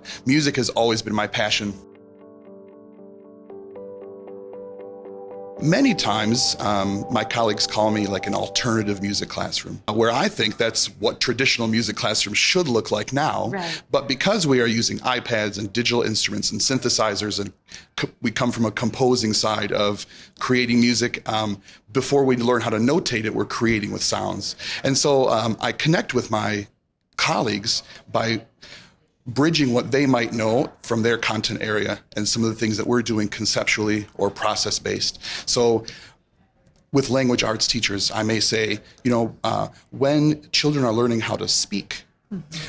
but music has always been my passion. Many times, my colleagues call me like an alternative music classroom, where I think that's what traditional music classrooms should look like now. Right. But because we are using iPads and digital instruments and synthesizers, and we come from a composing side of creating music, before we learn how to notate it, we're creating with sounds. And so I connect with my colleagues by bridging what they might know from their content area and some of the things that we're doing conceptually or process-based. So with language arts teachers, I may say, when children are learning how to speak,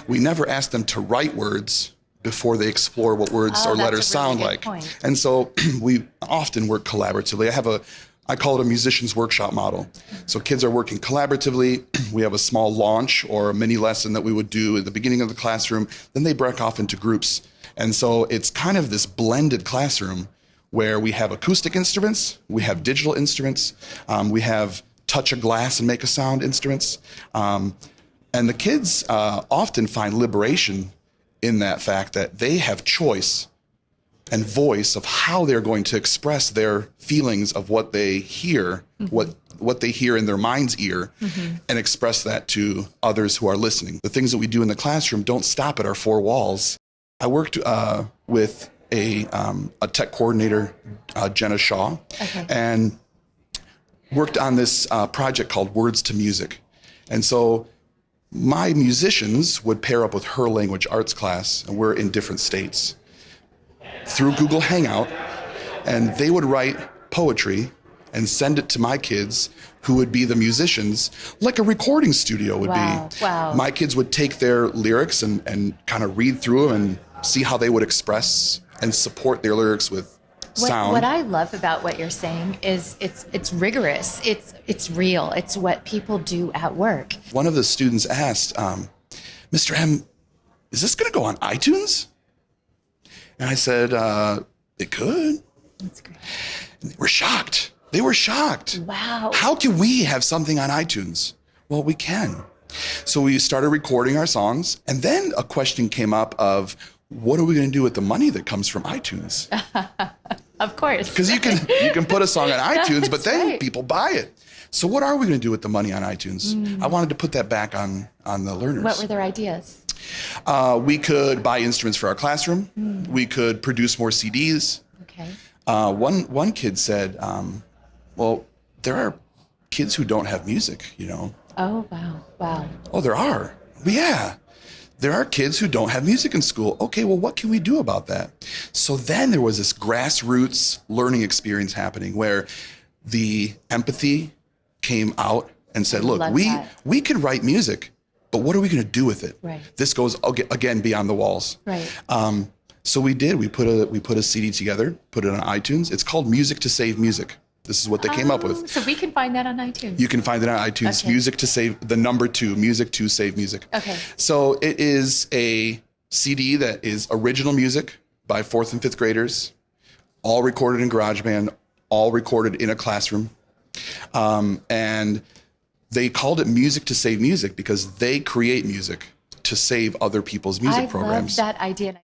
we never ask them to write words before they explore what words or letters sound like. Point. And so we often work collaboratively. I call it a musician's workshop model. So kids are working collaboratively. We have a small launch or a mini lesson that we would do at the beginning of the classroom. Then they break off into groups. And so it's kind of this blended classroom where we have acoustic instruments, we have digital instruments, we have touch a glass and make a sound instruments. And the kids often find liberation in that fact that they have choice and voice of how they're going to express their feelings of what they hear, what they hear in their mind's ear, and express that to others who are listening. The things that we do in the classroom don't stop at our four walls. I worked with a tech coordinator, Jenna Shaw, and worked on this project called Words to Music. And so my musicians would pair up with her language arts class, and we're in different states, through Google Hangout, and they would write poetry and send it to my kids, who would be the musicians, like a recording studio would be. Wow. My kids would take their lyrics and kind of read through them and see how they would express and support their lyrics with sound. What I love about what you're saying is it's rigorous, it's real, it's what people do at work. One of the students asked, Mr. M, is this going to go on iTunes? And I said, it could. That's great. And they were shocked. They were shocked. Wow. How can we have something on iTunes? Well, we can. So we started recording our songs, and then a question came up of, what are we going to do with the money that comes from iTunes? Of course. Because you can put a song on iTunes, but then right. people buy it. So what are we going to do with the money on iTunes? I wanted to put that back on the learners. What were their ideas? We could buy instruments for our classroom. We could produce more CDs. Okay. One kid said, well, there are kids who don't have music, Oh, wow. Wow. Oh, there are. Yeah. There are kids who don't have music in school. Okay, well, what can we do about that? So then there was this grassroots learning experience happening where the empathy came out and said, look, we can write music, but what are we going to do with it? Right. This goes, again, beyond the walls. Right. So we did. We put a CD together, put it on iTunes. It's called Music to Save Music. This is what they came up with. So we can find that on iTunes. You can find it on iTunes. Okay. Music to Save, the number 2, Music to Save Music. Okay. So it is a CD that is original music by 4th and 5th graders, all recorded in GarageBand, all recorded in a classroom. And they called it Music to Save Music because they create music to save other people's music programs. I love that idea.